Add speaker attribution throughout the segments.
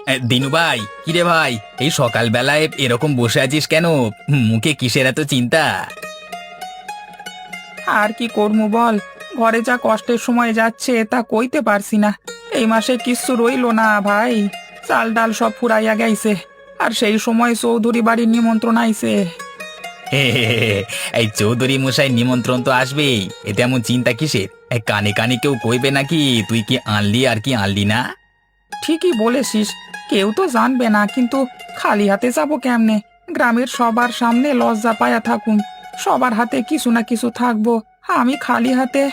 Speaker 1: দিনু ভাই, কিরে ভাই, এই সকালবেলায় এরকম বসে আছিস কেন? মুখে কিসের এত চিন্তা?
Speaker 2: আর কি করবো বল। ঘরে যা কষ্টের সময় যাচ্ছে তা কইতে পারছি না। এই মাসে কিচ্ছু রইলো না ভাই। চাল ডাল সব ফুরাইয়া গেছে। আর সেই সময় চৌধুরী বাড়ির নিমন্ত্রণ আইছে।
Speaker 1: হে হে হে হে, এই চৌধুরী মশাই নিমন্ত্রণ তো আসবেই, এতে এমন চিন্তা কিসের? কানে কানে কেউ কইবে নাকি তুই কি আনলি আর কি আনলি না?
Speaker 2: ঠিকই বলেছিস। কেউ তো জানবে না, কিন্তু খালি হাতে যাবো কেমনে? গ্রামের সবার সামনে লজ্জা পায়া থাকুম। সবার হাতে কিছু না কিছু থাকবো, আমি খালি হাতে।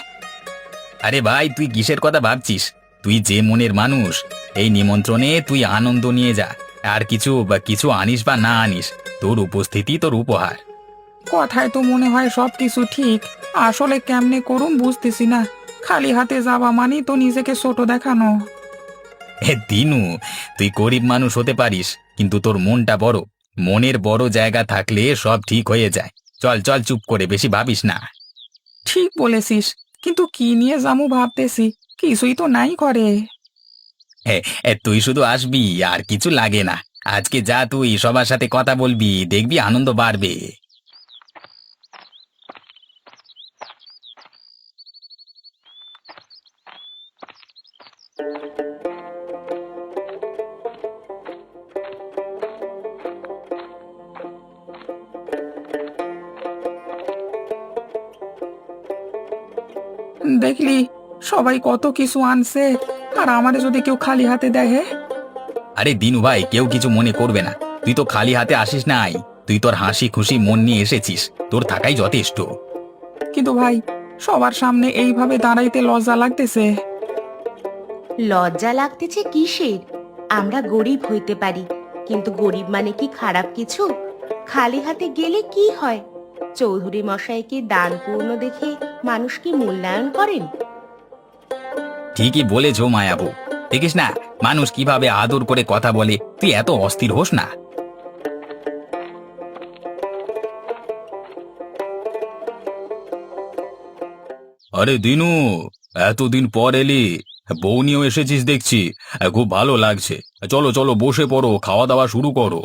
Speaker 1: আরে ভাই, তুই কিসের কথা ভাবছিস? তুই যে মনের মানুষ, এই নিমন্ত্রণে তুই আনন্দ নিয়ে যা। আর কিছু আনিস বা না আনিস, তোর উপস্থিতি তোর উপহার।
Speaker 2: কথায় তো মনে হয় সব কিছু ঠিক, আসলে কেমনে করুম বুঝতেছি না। খালি হাতে যাওয়া মানেই তো নিজেকে ছোট দেখানো।
Speaker 1: দিনু, তুই গরিব মানুষ হতে পারিস, কিন্তু তোর মনটা বড়। মনের বড় জায়গা থাকলে সব ঠিক হয়ে যায়। চল চল, চুপ করে বেশি ভাবিস না।
Speaker 2: ঠিক বলেছিস, কিন্তু কি নিয়ে যামু ভাবতেছি। কিছুই তো নাই করে।
Speaker 1: তুই শুধু আসবি, আর কিছু লাগে না। আজকে যা, তুই সবার সাথে কথা বলবি, দেখবি আনন্দ বাড়বে।
Speaker 2: দেখলি, সবাই কত কিছু আনছে, আর আমারে যদি কেউ খালি হাতে দেখে।
Speaker 1: আরে দিনু ভাই, কেউ কিছু মনে করবে না। তুই তো খালি হাতে আসিস নাই, তুই তোর হাসি খুশি মন নিয়ে এসেছিস। তোর থাকাই যথেষ্ট।
Speaker 2: কিন্তু ভাই, সবার সামনে এইভাবে দাঁড়াইতে লজ্জা লাগতেছে।
Speaker 3: লজ্জা লাগতেছে কিসের? আমরা গরিব হইতে পারি, কিন্তু গরিব মানে কি খারাপ কিছু? খালি হাতে গেলে কি হয়? চৌধুরী মশাইকে দানপূর্ণ দেখে মানুষ কি মূল্যায়ন করেন?
Speaker 1: ঠিকই বলেছ মায়াবু। দেখিস না, মানুষ কিভাবে আদর করে কথা বলে। তুই এত অস্থির হোস না। আরে দিনু, এতদিন পর এলি, বউ নিয়েও এসেছিস দেখছি। খুব ভালো লাগছে। চলো চলো, বসে পড়ো, খাওয়া দাওয়া শুরু করো।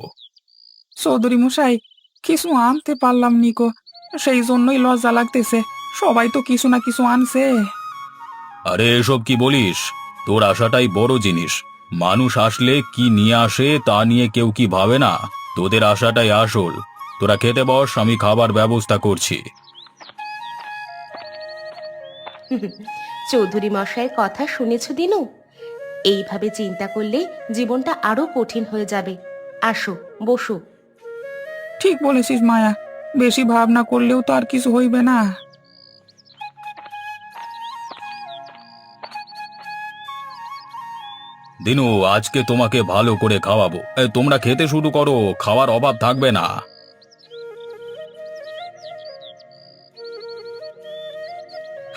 Speaker 2: চৌধুরী মশাই, কিছু আনতে পারলাম নিকো, সেই জন্যই লজ্জা লাগতেছে। সবাই তো কিছু না কিছু আনছে।
Speaker 1: আরে এসব কি বলিস? তোর আশাটাই বড় জিনিস। মানুষ আসলে কি নিয়ে আসে তা নিয়ে কেউ কি ভাবে না? তোদের আশাটাই আসল। তোরা খেতে বস, আমি খাবার ব্যবস্থা করছি।
Speaker 3: চৌধুরী মশাইয়ের কথা শুনেছ দিনু? এইভাবে চিন্তা করলে জীবনটা আরো কঠিন হয়ে যাবে। আসো, বসো।
Speaker 2: ঠিক বলেছিস মায়া, বেশি ভাবনা করলেও তো আর কিছু হইবে না।
Speaker 1: দিনু, আজকে তোমাকে ভালো করে খাওয়াবো। তোমরা খেতে শুরু করো, খাওয়ার অভাব থাকবে না।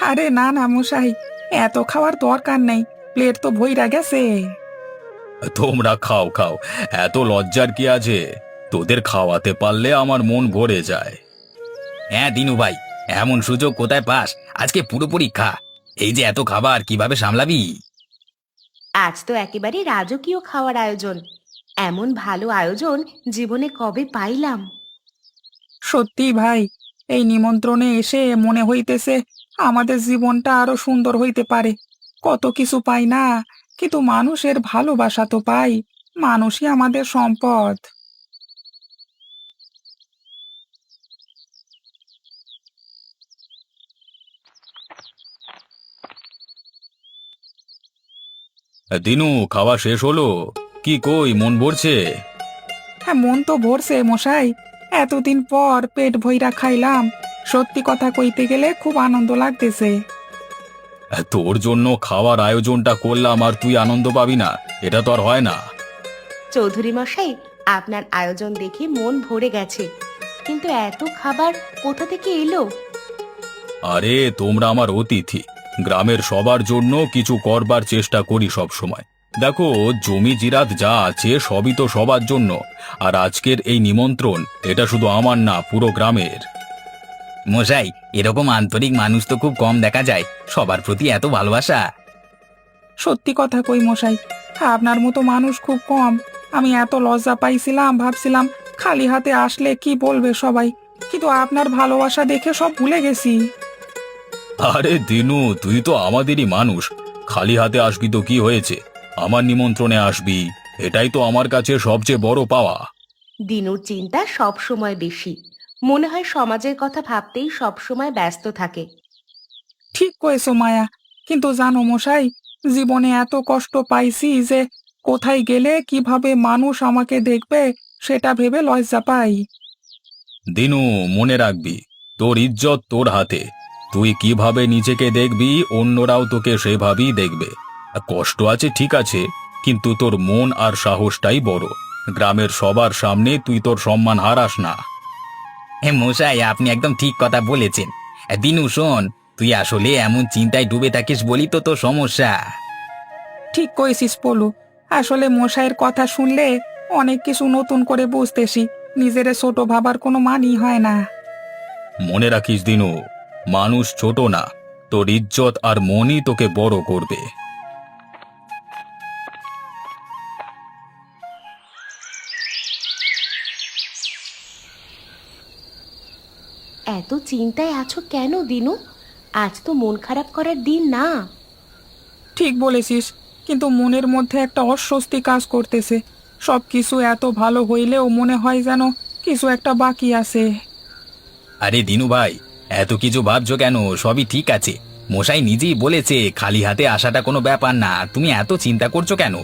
Speaker 2: আরে না না মশাই, এত খাওয়ার দরকার নেই। প্লেট তো ভইরা গেছে।
Speaker 1: তোমরা খাও খাও, এত লজ্জার কি আছে? তোদের খাওয়াতে পারলে আমার মন ভরে যায়। হ্যাঁ দিনু ভাই, এমন সুযোগ কোথায় পাস? আজকে পুরোপুরি খা। এই যে এত খাবার কিভাবে সামলাবি?
Speaker 3: আজ তো একেবারে রাজকীয় খাওয়ার আয়োজন। এমন ভালো আয়োজন জীবনে কবে পাইলাম?
Speaker 2: সত্যি ভাই, এই নিমন্ত্রণে এসে মনে হইতেছে আমাদের জীবনটা আরো সুন্দর হইতে পারে। কত কিছু পাই না, কিন্তু মানুষের ভালোবাসা তো পাই। মানুষই আমাদের সম্পদ।
Speaker 1: দিনু, খাওয়া শেষ হলো? কি কই, মন ভরছে?
Speaker 2: হ্যাঁ, মন তো ভরছে মশাই। এতদিন পর পেট ভইরা খাইলাম। সত্যি কথা কইতে গেলে খুব আনন্দ লাগতেছে।
Speaker 1: তোর জন্য খাওয়ার আয়োজনটা করলাম, আর তুই আনন্দ পাবি না? এটা তো আর হয় না।
Speaker 3: চৌধুরী মশাই, আপনার আয়োজন দেখে মন ভরে গেছে, কিন্তু এত খাবার কোথা থেকে এলো?
Speaker 1: আরে তোমরা আমার অতিথি। গ্রামের সবার জন্য কিছু করবার চেষ্টা করি সব সময়। দেখো, জমি জিরাত যা আছে সবই তো সবার জন্য। আর আজকের এই নিমন্ত্রণ, এটা শুধু আমার না, পুরো গ্রামের। মশাই, এরকম আন্তরিক মানুষ তো খুব কম দেখা যায়। সবার প্রতি এত ভালোবাসা।
Speaker 2: সত্যি কথা কই মশাই, আপনার মতো মানুষ খুব কম। আমি এত লজ্জা পাইছিলাম, ভাবছিলাম খালি হাতে আসলে কি বলবে সবাই, কিন্তু আপনার ভালোবাসা দেখে সব ভুলে গেছি।
Speaker 1: আরে দিনু, তুই তো আমাদেরই মানুষ। খালি হাতে আসবি তো কি হয়েছে? আমার নিমন্ত্রণে আসবি, এটাই তো আমার কাছে সবচেয়ে বড় পাওয়া।
Speaker 3: দিনুর চিন্তা সব সময় বেশি। মনে হয় সমাজের কথা ভাবতেই সব সময় ব্যস্ত থাকে।
Speaker 2: ঠিক কয়েছো মায়া, কিন্তু জানো মশাই, জীবনে এত কষ্ট পাইছি যে কোথায় গেলে কিভাবে মানুষ আমাকে দেখবে সেটা ভেবে লজ্জা পাই।
Speaker 1: দিনু, মনে রাখবি, তোর ইজ্জত তোর হাতে। তুই কিভাবে নিজেকে দেখবি, অন্যরাও তোকে সেভাবেই দেখবে। কষ্ট আছে ঠিক আছে, কিন্তু তোর মন আর সাহসটাই বড়। গ্রামের সবার সামনে তুই তোর সম্মান হারাস না। মশাই, আপনি একদম ঠিক কথা বলেছেন। দিনু শোন, তুই আসলে এমন চিন্তায় ডুবে থাকিস বলি তো তোর সমস্যা।
Speaker 2: ঠিক কয়েছিস পলু, আসলে মশাইয়ের কথা শুনলে অনেক কিছু নতুন করে বুঝতেছি। নিজের ছোট ভাবার কোনো মানই হয় না।
Speaker 1: মনে রাখিস দিনু, মানুষ ছোট না, তোর ইজ্জত আর মনই তোকে বড় করবে।
Speaker 3: এত চিন্তায় আছো কেন দিনু? আজ তো মন খারাপ করার দিন না।
Speaker 2: ঠিক বলেছিস, কিন্তু মনের মধ্যে একটা অস্বস্তি কাজ করতেছে। সব কিছু এত ভালো হইলেও মনে হয় যেন কিছু একটা বাকি আছে।
Speaker 1: আরে দিনু ভাই, এত কিছু ভাবছো কেন? সবই ঠিক আছে। মশাই নিজেই বলেছে খালি হাতে আসাটা কোনো ব্যাপার না, তুমি এত চিন্তা করছো কেন?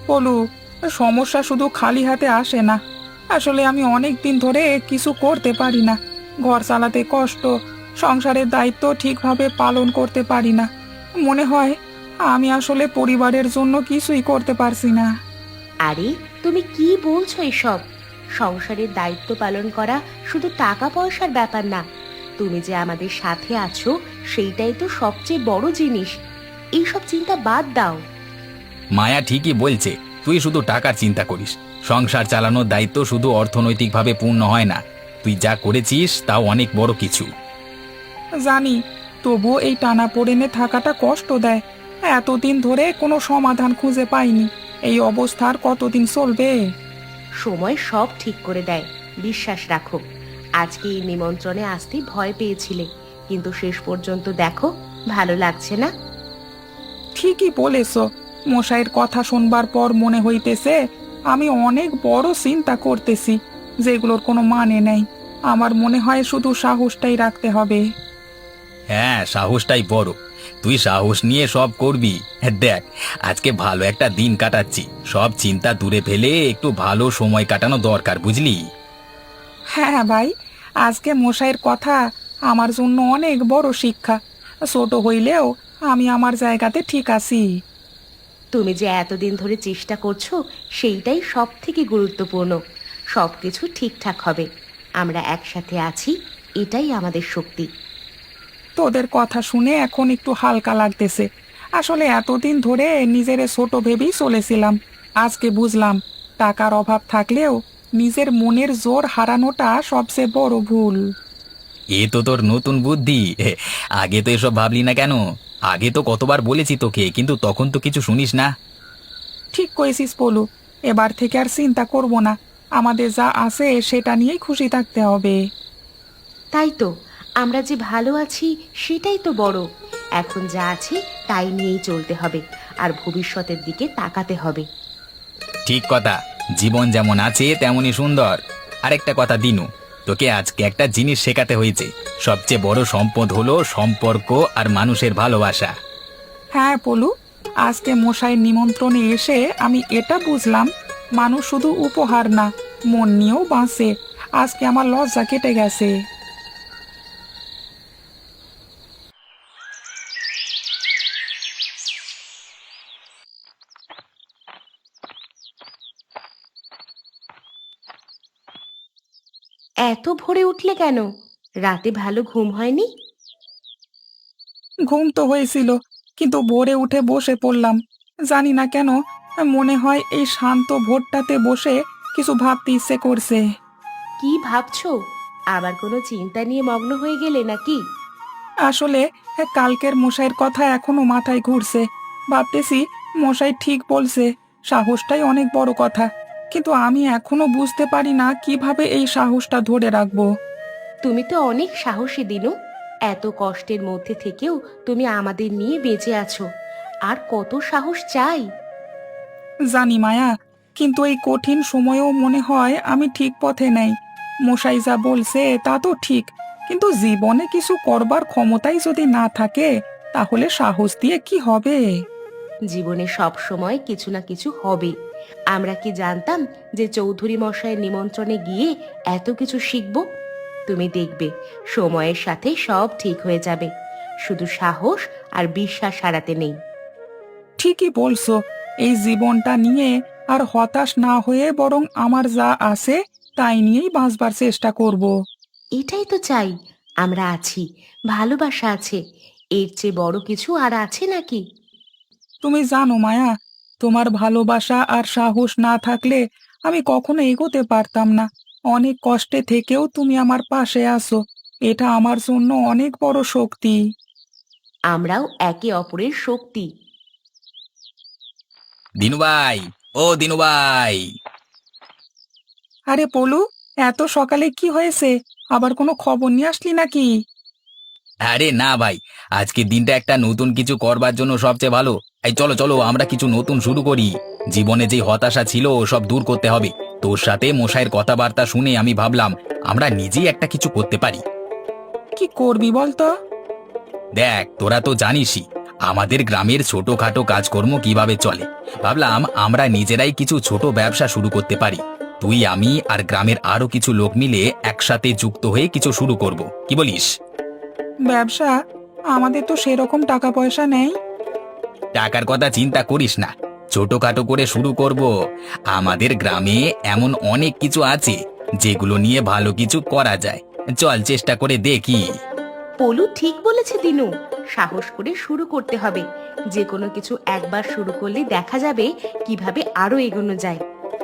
Speaker 2: পলু, সমস্যা শুধু খালি হাতে আসে না। আসলে আমি অনেক দিন ধরে কিছু করতে পারি না। ঘর চালাতে কষ্ট, সংসারের দায়িত্ব ঠিকভাবে পালন করতে পারি না। মনে হয় আমি আসলে পরিবারের জন্য কিছুই করতে পারছি না।
Speaker 3: আরে, তুমি কি বলছো এসব? সংসারের দায়িত্ব পালন করা শুধু টাকা পয়সার ব্যাপার না। তুমি যে আমাদের সাথে আছো সেইটাই তো সবচেয়ে বড় জিনিস। এইসব চিন্তা বাদ দাও।
Speaker 1: মায়া ঠিকই বলছে, তুই শুধু টাকার চিন্তা করিস। সংসার চালানোর দায়িত্ব শুধু অর্থনৈতিকভাবে পূর্ণ হয় না। তুই যা করেছিস তাও অনেক বড় কিছু।
Speaker 2: জানি, তবুও এই টানাপোড়েনে থাকাটা কষ্ট দেয়। এতদিন ধরে কোনো সমাধান খুঁজে পাইনি। এই অবস্থার কতদিন চলবে?
Speaker 3: সময় সব ঠিক করে দেয়, বিশ্বাস রাখো। আজকে এই নিমন্ত্রণে আসতে ভয় পেয়েছিলে, কিন্তু শেষ পর্যন্ত দেখো, ভালো লাগছে না?
Speaker 2: ঠিকই বলেছ। মশাইয়ের কথা শুনবার পর মনে হইতেছে আমি অনেক বড় চিন্তা করতেছি, যেগুলোর কোনো মানে নেই। আমার মনে হয় শুধু সাহসটাই রাখতে হবে।
Speaker 1: হ্যাঁ, সাহসটাই বড়। তুই সাহস নিয়ে সব করবি। দেখ, আজকে ভালো একটা দিন কাটাচ্ছি, সব চিন্তা দূরে ফেলে একটু ভালো সময় কাটানো দরকার, বুঝলি?
Speaker 2: হ্যাঁ ভাই, আজকে মশাইয়ের কথা আমার জন্য অনেক বড় শিক্ষা। ছোট হইলেও আমি আমার জায়গাতে ঠিক আছি।
Speaker 3: তুমি যে এতদিন ধরে চেষ্টা করছো সেইটাই সব থেকে গুরুত্বপূর্ণ। সবকিছু ঠিকঠাক হবে। আমরা একসাথে আছি, এটাই আমাদের শক্তি।
Speaker 2: তোদের কথা শুনে এখন একটু হালকা লাগতেছে। আসলে এতদিন ধরে নিজের ছোট ভেবেই চলেছিলাম। আজকে বুঝলাম টাকার অভাব থাকলেও নিজের মনের জোর হারানোটা সবচেয়ে বড় ভুল।
Speaker 1: এ তো তোর নতুন বুদ্ধি। আগে তো এসব ভাবলি না কেন? আগে তো কতবার বলেছি তোকে, কিন্তু তখন তো কিছু শুনিস না।
Speaker 2: ঠিক কয়েছিস পলু, এবার থেকে আর চিন্তা করব না। আমাদের যা আছে সেটা নিয়েই খুশি থাকতে হবে।
Speaker 3: তাই তো, আমরা যে ভালো আছি সেটাই তো বড়। এখন যা আছে তাই নিয়েই চলতে হবে, আর ভবিষ্যতের দিকে তাকাতে হবে।
Speaker 1: ঠিক কথা, জীবন যেমন আছে তেমনই সুন্দর। আরেকটা কথা দিনু, তোকে আজকে একটা জিনিস শেখাতে হয়েছে। সবচেয়ে বড় সম্পদ হলো সম্পর্ক আর মানুষের ভালোবাসা।
Speaker 2: হ্যাঁ পলু, আজকে মশাইয়ের নিমন্ত্রণে এসে আমি এটা বুঝলাম, মানুষ শুধু উপহার না, মন নিয়েও বাঁচে। আজকে আমার লজ্জা কেটে গেছে।
Speaker 3: এত ভোরে উঠলে কেন? রাতে ভালো ঘুম হয়নি?
Speaker 2: ঘুম তো হয়েছিল, কিন্তু ভোরে উঠে বসে পড়লাম। জানি না কেন, মনে হয় এই শান্ত ভোরটাতে বসে কিছু ভাবতে ইচ্ছে করছে।
Speaker 3: কি ভাবছো? আবার কোনো চিন্তা নিয়ে মগ্ন হয়ে গেলে নাকি?
Speaker 2: আসলে কালকের মশাইয়ের কথা এখনো মাথায় ঘুরছে। ভাবতেছি মশাই ঠিক বলছে, সাহসটাই অনেক বড় কথা। কিন্তু আমি এখনো বুঝতে পারি না কিভাবে এই সাহসটা ধরে রাখবো।
Speaker 3: তুমি তো অনেক সাহসী দিনু। এত কষ্টের মধ্যে থেকেও তুমি আমাদের নিয়ে বেঁচে আছো। আর কত সাহস চাই।
Speaker 2: জানি মায়া, কিন্তু এই কঠিন সময়েও মনে হয় আমি ঠিক পথে নেই। মশাই যা বলছে তা তো ঠিক, কিন্তু জীবনে কিছু করবার ক্ষমতাই যদি না থাকে, তাহলে সাহস দিয়ে কি হবে?
Speaker 3: জীবনে সব সময় কিছু না কিছু হবে। আমরা কি জানতাম যে চৌধুরী মশাইয়ের নিমন্ত্রণে গিয়ে এত কিছু শিখব? তুমি দেখবে সময়ের সাথে সব ঠিক হয়ে যাবে। শুধু সাহস আর বিশ্বাস হারাতে নেই।
Speaker 2: ঠিকই বলছো। এই জীবনটা নিয়ে আর হতাশ না হয়ে বরং আমার যা আছে তাই নিয়েই বাঁচবার চেষ্টা করব।
Speaker 3: এটাই তো চাই। আমরা আছি, ভালোবাসা আছে। এর চেয়ে বড় কিছু আর আছে নাকি?
Speaker 2: তুমি জানো মায়া, তোমার ভালোবাসা আর সাহস না থাকলে আমি কখনো এগোতে পারতাম না। অনেক কষ্টে থেকেও তুমি আমার পাশে আছো, এটা আমার জন্য অনেক বড় শক্তি।
Speaker 3: আমরাও একে অপরের শক্তি।
Speaker 1: দিনু ভাই, ও দিনু ভাই।
Speaker 2: আরে পলু, এত সকালে কি হয়েছে? আবার কোনো খবর নিয়ে আসলি নাকি?
Speaker 1: আরে না ভাই, আজকের দিনটা একটা নতুন কিছু করবার জন্য সবচেয়ে ভালো। এই চলো চলো, আমরা কিছু নতুন শুরু করি। জীবনে যে হতাশা ছিল সব দূর করতে হবে। তোর সাথে মশাইয়ের কথাবার্তা শুনে আমি ভাবলাম আমরা নিজেই একটা কিছু করতে পারি।
Speaker 2: কি করবি বলতো?
Speaker 1: দেখ, তোরা তো জানিসই আমাদের গ্রামের ছোটখাটো কাজকর্ম কিভাবে চলে। ভাবলাম আমরা নিজেরাই কিছু ছোট ব্যবসা শুরু করতে পারি। তুই, আমি আর গ্রামের আরো কিছু লোক মিলে একসাথে যুক্ত হয়ে কিছু শুরু করব, কি বলিস?
Speaker 2: ব্যবসা? আমাদের তো সেরকম টাকা পয়সা নেই।
Speaker 1: টাকার কথা চিন্তা করিস না, ছোটখাটো করে শুরু করব। আমাদের গ্রামে এমন অনেক কিছু আছে যেগুলো নিয়ে ভালো কিছু করা যায়। চল চেষ্টা করে দেখি।
Speaker 3: পলু ঠিক বলেছে দিনু। সাহস করে শুরু করতে হবে। যে কোনো কিছু একবার শুরু করলে দেখা যাবে কিভাবে আরো এগোনো যায়।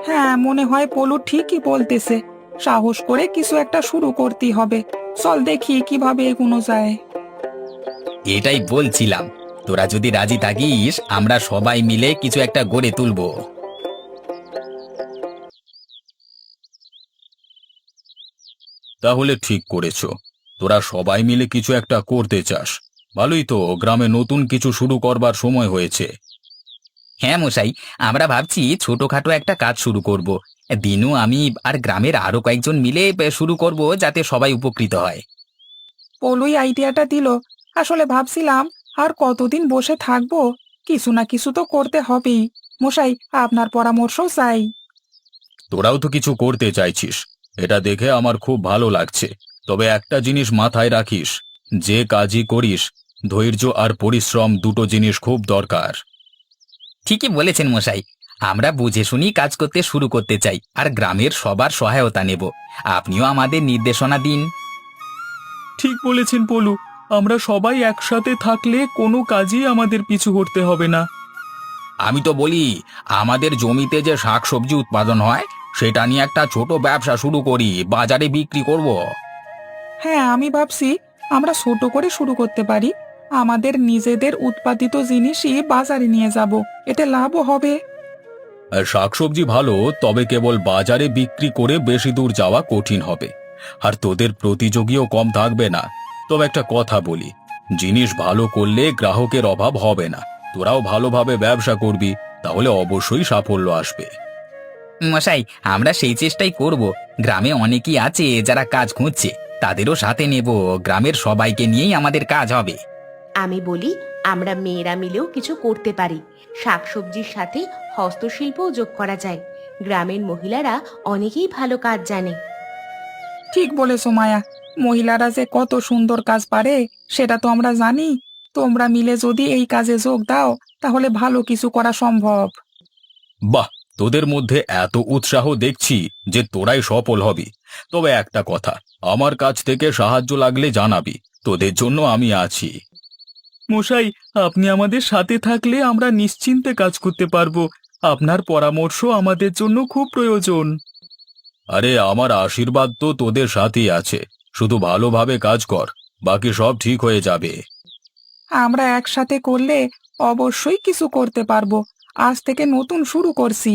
Speaker 2: হ্যাঁ, মনে হয় পলু ঠিকই বলতেছে। সাহস করে কিছু একটা শুরু করতেই হবে। চল দেখি কিভাবে এগোনো যায়।
Speaker 1: এটাই বলছিলাম, তোরা যদি রাজি থাকিস আমরা সবাই মিলে কিছু একটা গড়ে তুলবো। তাহলে ঠিক করেছো, তোরা সবাই মিলে কিছু একটা করতে চাস। ভালোই তো, গ্রামে নতুন কিছু শুরু করবার সময় হয়েছে। হ্যাঁ মশাই, আমরা ভাবছি ছোটখাটো একটা কাজ শুরু করব। দিনু, আমি আর গ্রামের আরো কয়েকজন মিলে শুরু করব, যাতে সবাই উপকৃত হয়।
Speaker 2: পলুই আইডিয়াটা দিল। আসলে ভাবছিলাম আর কতদিন বসে থাকবো, কিছু না কিছু তো করতে হবেই। মশাই, আপনার পরামর্শ চাই।
Speaker 1: তোরাও তো কিছু করতে চাইছিস, এটা দেখে আমার খুব ভালো লাগছে। তবে একটা জিনিস মাথায় রাখিস, যে কাজই করিস ধৈর্য আর পরিশ্রম দুটো জিনিস খুব দরকার। ঠিকই বলেছেন মশাই, আমরা বুঝে শুনি কাজ করতে শুরু করতে চাই আর গ্রামের সবার সহায়তা নেব। আপনিও আমাদের নির্দেশনা দিন।
Speaker 2: ঠিক বলেছেন পলু, আমরা সবাই একসাথে থাকলে কোনো কাজই আমাদের পিছু হটতে হবে না।
Speaker 1: আমি তো বলি, আমাদের জমিতে যে শাকসবজি উৎপাদন হয় সেটা নিয়ে একটা ছোট ব্যবসা শুরু করি, বাজারে বিক্রি করব।
Speaker 2: হ্যাঁ, আমি ভাবছি আমরা ছোট করে শুরু করতে পারি। আমাদের নিজেদের উৎপাদিত জিনিসই বাজারে নিয়ে যাব, এতে লাভও হবে।
Speaker 1: আর শাকসবজি ভালো, তবে কেবল বাজারে বিক্রি করে বেশি দূর যাওয়া কঠিন হবে। আর তোদের প্রতিযোগীও কম থাকবে না। তবে একটা কথা বলি, জিনিস ভালো করলে গ্রাহকের অভাব হবে না। তোরাও ভালোভাবে ব্যবসা করবি, তাহলে অবশ্যই সাফল্য আসবে। মশাই, আমরা সেই চেষ্টাই করব। গ্রামে অনেকেই আছে যারা কাজ খুঁজছে, তাদেরও সাথে নেব। গ্রামের সবাইকে নিয়েই আমাদের কাজ হবে।
Speaker 3: আমি বলি আমরা মেয়েরা মিলেও কিছু করতে পারি। শাকসবজির সাথে হস্তশিল্পও যোগ করা যায়। গ্রামের মহিলারা অনেকেই ভালো কাজ জানে।
Speaker 2: ঠিক বলেছো মায়া, মহিলারা যে কত সুন্দর কাজ পারে সেটা তো আমরা জানি। তোমরা মিলে যদি এই কাজে যোগ দাও, তাহলে ভালো কিছু করা সম্ভব।
Speaker 1: বাহ, তোদের মধ্যে এত উৎসাহ দেখছি যে তোরাই সফল হবি। তবে একটা কথা, আমার কাছ থেকে সাহায্য লাগলে জানাবি, তোদের জন্য আমি আছি।
Speaker 2: মশাই, আপনি আমাদের সাথে থাকলে আমরা নিশ্চিন্তে কাজ করতে পারবো। আপনার পরামর্শ আমাদের জন্য খুব প্রয়োজন।
Speaker 1: আরে, আমার আশীর্বাদ তো তোদের সাথেই আছে। শুধু ভালোভাবে কাজ কর, বাকি সব ঠিক হয়ে যাবে।
Speaker 2: আমরা একসাথে করলে অবশ্যই কিছু করতে পারবো। আজ থেকে নতুন শুরু করছি।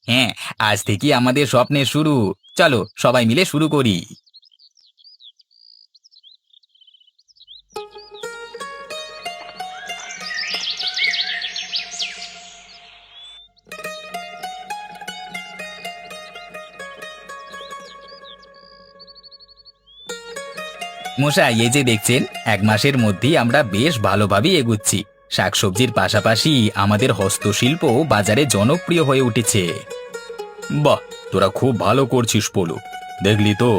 Speaker 4: হ্যাঁ, আজ থেকে আমাদের স্বপ্নের শুরু। চলো সবাই মিলে শুরু করি। মশাই, এই যে দেখছেন, 1 মাসের মধ্যেই আমরা বেশ ভালোভাবেই এগুচ্ছি। শাকসবজির পাশাপাশি আমাদের হস্তশিল্প বাজারে জনপ্রিয় হয়ে উঠেছে।
Speaker 1: বাহ, তোরা খুব ভালো করছিস পলু। দেখলি তো,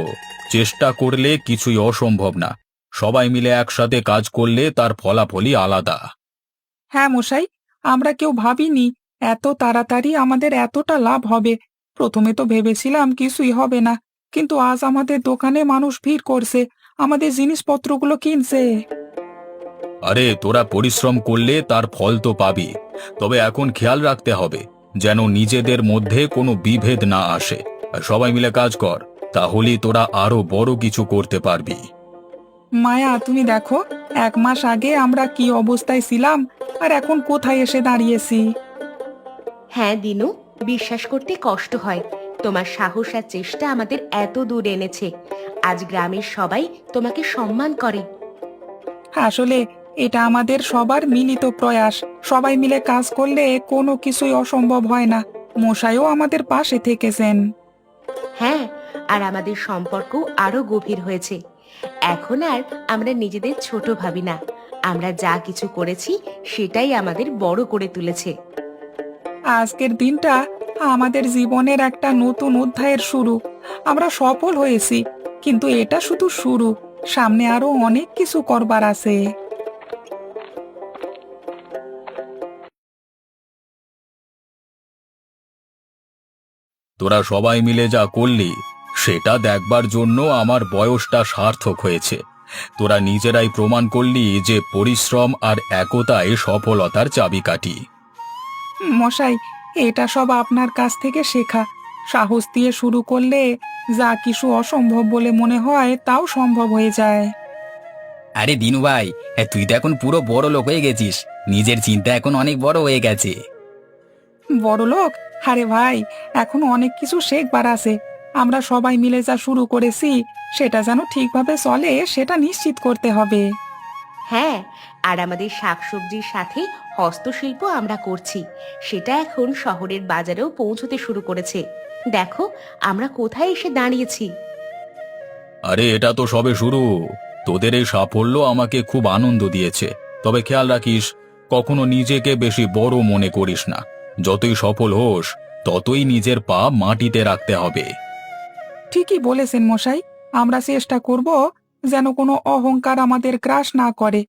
Speaker 1: চেষ্টা করলে কিছুই অসম্ভব না। সবাই মিলে একসাথে কাজ করলে তার ফলাফলই আলাদা।
Speaker 2: হ্যাঁ মশাই, আমরা কেউ ভাবিনি এত তাড়াতাড়ি আমাদের এতটা লাভ হবে। প্রথমে তো ভেবেছিলাম কিছুই হবে না, কিন্তু আজ আমাদের দোকানে মানুষ ভিড় করছে, আমাদের জিনিসপত্রগুলো কিনছে।
Speaker 1: আরে তোরা পরিশ্রম করলে তার ফল তো পাবি, তবে এখন খেয়াল রাখতে হবে যেন নিজেদের মধ্যে কোনো বিভেদ না আসে। আর সবাই মিলে কাজ কর, তাহলেই তোরা আরো বড় কিছু করতে পারবি।
Speaker 2: মায়া, তুমি দেখো 1 মাস আগে আমরা কি অবস্থায় ছিলাম আর এখন কোথায় এসে দাঁড়িয়েছি।
Speaker 3: হ্যাঁ দিনু, বিশ্বাস করতে কষ্ট হয় তোমার সাহস আর চেষ্টা আমাদের এত দূর এনেছে। আজ গ্রামের সবাই তোমাকে সম্মান করে।
Speaker 2: আসলে এটা আমাদের সবার মিলিত প্রয়াস। সবাই মিলে কাজ করলে কোনো কিছুই অসম্ভব হয় না। মশাইও আমাদের পাশে থেকেছেন।
Speaker 3: হ্যাঁ, আর আমাদের সম্পর্ক আরো গভীর হয়েছে। এখন আর আমরা নিজেদের ছোট ভাবি না। আমরা যা কিছু করেছি সেটাই আমাদের বড় করে তুলেছে।
Speaker 2: আজকের দিনটা আমাদের জীবনের একটা নতুন অধ্যায়ের শুরু। আমরা সফল হয়েছি, কিন্তু এটা শুধু শুরু। সামনে আরো অনেক কিছু করবার আছে।
Speaker 1: তোরা সবাই মিলে যা করলি সেটা দেখবার জন্য আমার বয়সটা সার্থক হয়েছে। তোরা নিজেরাই প্রমাণ করলি যে পরিশ্রম আর একতাই সফলতার চাবিকাঠি।
Speaker 2: মশাই, এটা সব আপনার কাছ থেকে শেখা। সাহস দিয়ে শুরু করলে যা কিছু অসম্ভব বলে মনে হয় তাও সম্ভব হয়ে যায়।
Speaker 4: আরে দিনু ভাই, তুই তো এখন পুরো বড় লোক হয়ে গেছিস। নিজের চিন্তা এখন অনেক বড় হয়ে গেছে।
Speaker 2: বড়লোক? আরে ভাই, এখন অনেক কিছু শেখবার আছে। আমরা সবাই মিলে যা শুরু করেছি সেটা যেন ঠিকভাবে চলে সেটা নিশ্চিত করতে হবে।
Speaker 3: হ্যাঁ, আর আমাদের শাকসবজির সাথে হস্তশিল্প আমরা করছি, সেটা এখন শহরের বাজারেও পৌঁছতে শুরু করেছে। দেখো আমরা কোথায় এসে দাঁড়িয়েছি।
Speaker 1: আরে এটা তো সবে শুরু। তোদের এই সাফল্য আমাকে খুব আনন্দ দিয়েছে। তবে খেয়াল রাখিস, কখনো নিজেকে বেশি বড় মনে করিস না। যতই সফল হোস, ততই নিজের পা মাটিতে রাখতে হবে।
Speaker 2: ঠিকই বলেছেন মশাই। আমরা চেষ্টা করব যেন কোনো অহংকার আমাদের গ্রাস না করে।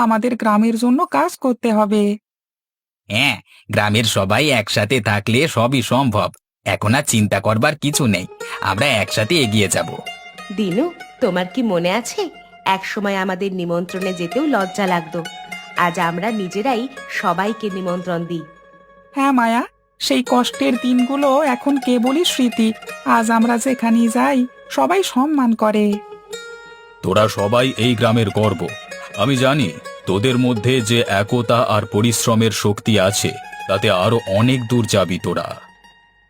Speaker 2: আমাদের গ্রামের জন্য কাজ করতে হবে।
Speaker 4: হ্যাঁ, গ্রামের সবাই একসাথে থাকলে সবই সম্ভব। এখন আর চিন্তা করবার কিছু নেই। আমরা একসাথে এগিয়ে যাব।
Speaker 3: দিনু, তোমার কি মনে আছে এক সময় আমাদের নিমন্ত্রণে যেতেও লজ্জা লাগতো? আজ আমরা নিজেরাই সবাইকে নিমন্ত্রণ দিই।
Speaker 2: হ্যাঁ মায়া, সেই কষ্টের দিনগুলো এখন কেবলই স্মৃতি। আজ আমরা যেখানেই যাই সবাই সম্মান করে।
Speaker 1: তোরা সবাই এই গ্রামের গর্ব। আমি জানি তোদের মধ্যে যে একতা আর পরিশ্রমের শক্তি আছে, তাতে আরো অনেক দূর যাবি তোরা।